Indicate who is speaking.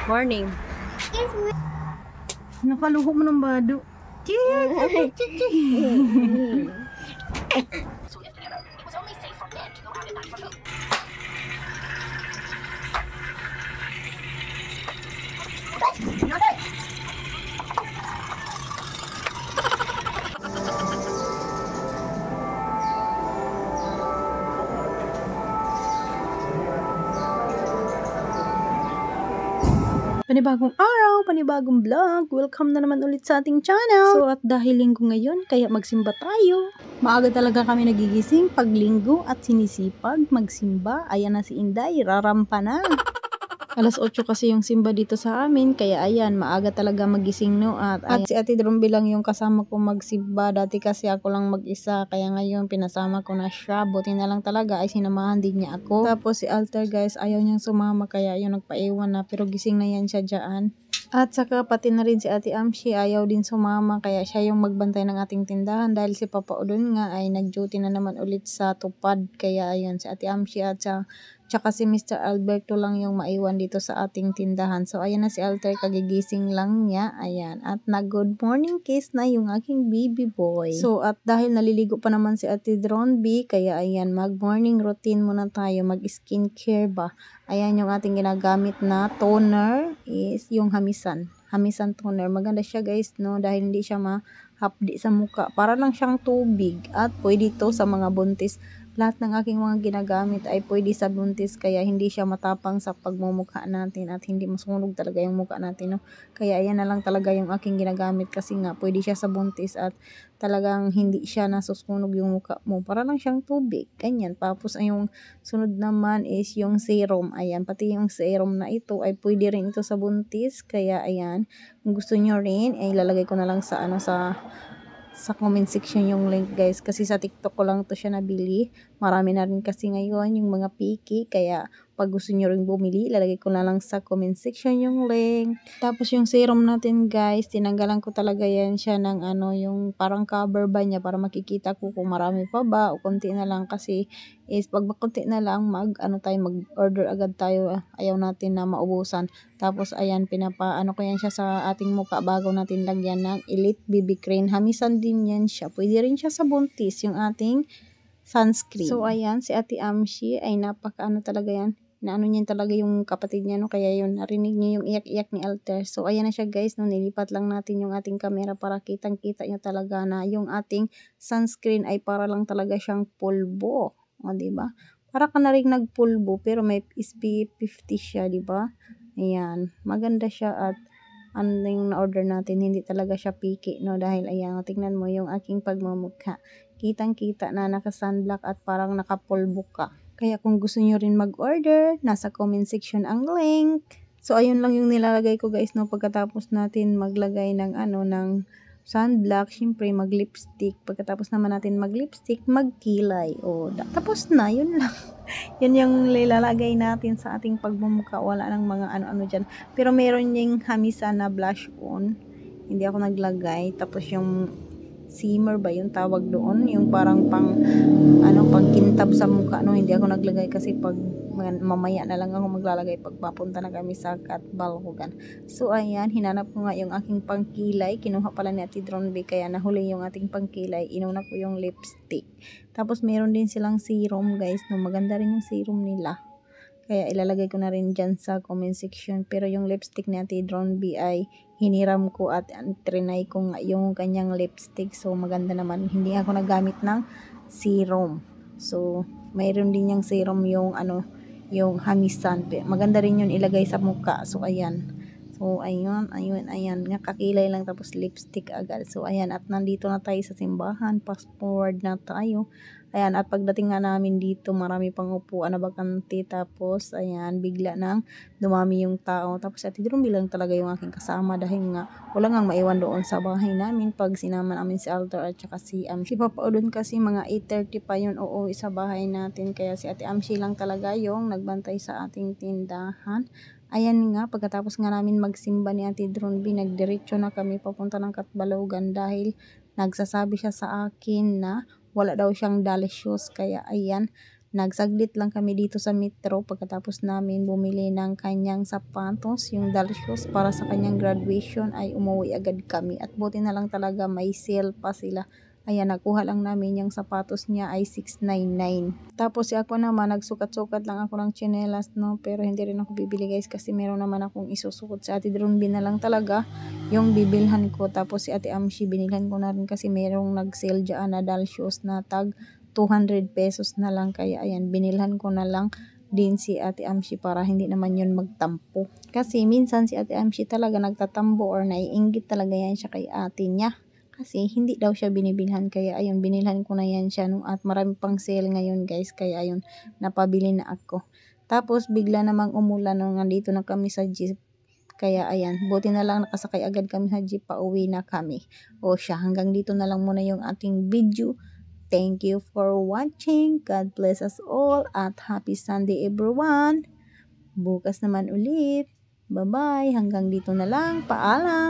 Speaker 1: Morning. Nakaluho mo ng bado. Panibagong araw, panibagong vlog. Welcome na naman ulit sa ating channel. So at dahil linggo ngayon, kaya magsimba tayo. Maaga talaga kami nagigising pag linggo at sinisipag magsimba. Ayan na si Inday, rarampa na. Alas 8 kasi yung simba dito sa amin, kaya ayan, maaga talaga magising no. At si Ate Drumby lang yung kasama ko magsimba. Dati kasi ako lang mag-isa, kaya ngayon pinasama ko na siya. Buti na lang talaga ay sinamahan din niya ako. Tapos si Alter guys, ayaw niyang sumama, kaya yun nagpaiwan na, pero gising na yan siya dyan. At saka pati na rin si Ate Amshi, ayaw din sumama, kaya siya yung magbantay ng ating tindahan dahil si Papa Udon nga ay nag-duty na naman ulit sa tupad. Kaya ayun, si Ate Amshi at tsaka si Mr. Alberto lang yung maiwan dito sa ating tindahan. So ayan na si Alter, kagigising lang niya. Ayan, at nag-good morning kiss na yung aking baby boy. So at dahil naliligo pa naman si Ate Drumby, kaya ayan, mag-morning routine muna tayo, mag-skincare ba. Ayan yung ating ginagamit na toner is yung Hamisan toner. Maganda siya guys no, dahil hindi siya mahapdi sa muka. Para lang siyang tubig at pwede to sa mga buntis. Lahat ng aking mga ginagamit ay pwede sa buntis, kaya hindi siya matapang sa pagmumukha natin at hindi masunog talaga yung mukha natin no. Kaya ayan na lang talaga yung aking ginagamit kasi nga pwede siya sa buntis at talagang hindi siya nasusunog yung mukha mo. Para lang siyang tubig. Ganyan. Tapos yung sunod naman is yung serum. Ayan, pati yung serum na ito ay pwede rin ito sa buntis. Kaya ayan, kung gusto nyo rin, ay ilalagay ko na lang sa sa comment section yung link guys, kasi sa TikTok ko lang to siya nabili. Marami na rin kasi ngayon yung mga piki, kaya pag gusto nyo rin bumili, ilalagay ko na lang sa comment section yung link. Tapos yung serum natin guys, tinanggalan ko talaga yan siya ng yung parang cover ba niya para makikita ko kung marami pa ba o konti na lang, kasi is pag konti na lang mag-order agad tayo, ayaw natin na maubusan. Tapos ayan, pinapaano ko yan siya sa ating mukha bago natin lagyan ng Elite BB Cream. Hamisan din yan siya. Pwede rin siya sa buntis, yung ating sunscreen. So ayan, si Ate Amshi ay napakaano talaga yan. Inaano niya talaga yung kapatid niya no, kaya yun, narinig niyo yung iyak-iyak ni Alter. So ayan na siya guys no, nilipat lang natin yung ating camera para kitang-kita niyo talaga na yung ating sunscreen ay para lang talaga siyang pulbo. O diba? Para ka na rin nagpulbo pero may SPF 50 siya, diba? Ayan, maganda siya at ano yung na-order natin, hindi talaga siya piki, no? Dahil ayan, tingnan mo yung aking pagmumukha. Kitang-kita na naka-sunblock at parang nakapulbo ka. Kaya kung gusto nyo rin mag-order, nasa comment section ang link. So, ayun lang yung nilalagay ko guys, no? Pagkatapos natin maglagay ng ng sunblock, syempre mag-lipstick. Pagkatapos naman natin mag-lipstick, magkilay. O, tapos na, yun lang. Yun yung lilalagay natin sa ating pagmumukha. Wala nang mga ano-ano dyan. Pero meron yung Hamisan na blush on. Hindi ako naglagay. Tapos yung shimmer ba yung tawag doon? Yung parang pagkintab sa mukha. No? Hindi ako naglagay kasi pag mamaya na lang ako maglalagay pag papunta na kami sa Catbalhogan. So ayan, hinanap ko nga yung aking pangkilay. Kinuha pala ni Ate Drumby, kaya nahuli yung ating pangkilay. Inuna ko yung lipstick. Tapos meron din silang serum guys. No? Maganda rin yung serum nila. Kaya ilalagay ko na rin dyan sa comment section. Pero yung lipstick ni Ate Drumby ay hiniram ko at trinay ko nga yung kanyang lipstick. So maganda naman. Hindi ako nagamit ng serum. So mayroon din yung serum yung yung Hamisan. Maganda rin yun ilagay sa mukha. So ayan. So ayun. Nakakilay lang tapos lipstick agad. So ayan, at nandito na tayo sa simbahan. Fast forward na tayo. Ayan, at pagdating nga namin dito, marami pang upuan na bakante. Tapos ayan, bigla nang dumami yung tao. Tapos Ate Drumby lang talaga yung aking kasama dahil nga wala ngang maiwan doon sa bahay namin pag sinama namin si Alter at saka si Amshi. Papa Udon kasi mga 8:30 pa yun uuwi sa bahay natin. Kaya si Ate Amshi lang talaga yung nagbantay sa ating tindahan. Ayan nga, pagkatapos nga namin magsimba ni Ate Drumby, nagdiretso na kami papunta ng Catbalhogan dahil nagsasabi siya sa akin na wala daw siyang daly shoes. Kaya ayan, Nagsaglit lang kami dito sa metro pagkatapos namin bumili ng kanyang sapatos, yung dalshoes para sa kanyang graduation ay umuwi agad kami. At buti na lang talaga may sale pa sila. Ayan, nakuha lang namin yung sapatos niya ay 699. Tapos ako naman, nagsukat-sukat lang ako ng tsinelas, no? Pero hindi rin ako bibili guys kasi meron naman akong isusukot. Si Ate Drunby na lang talaga yung bibilhan ko. Tapos si Ate Amshi, binilhan ko na rin kasi merong nag-sale dyan na dalshoes na tag 200 pesos na lang. Kaya ayan, binilhan ko na lang din si Ate Amshi para hindi naman yun magtampo. Kasi minsan si Ate Amshi talaga nagtatambo or naiinggit talaga yan siya kay ate niya. Kasi hindi daw siya binibilhan. Kaya ayun, binilhan ko na yan siya. No? At marami pang sale ngayon guys. Kaya ayun, napabili na ako. Tapos bigla namang umulan nung nandito na kami sa jeep. Kaya ayan, buti na lang nakasakay agad kami sa jeep, pauwi na kami. O siya, hanggang dito na lang muna yung ating video. Thank you for watching. God bless us all at happy Sunday everyone. Bukas naman ulit. Bye-bye. Hanggang dito na lang. Paalam.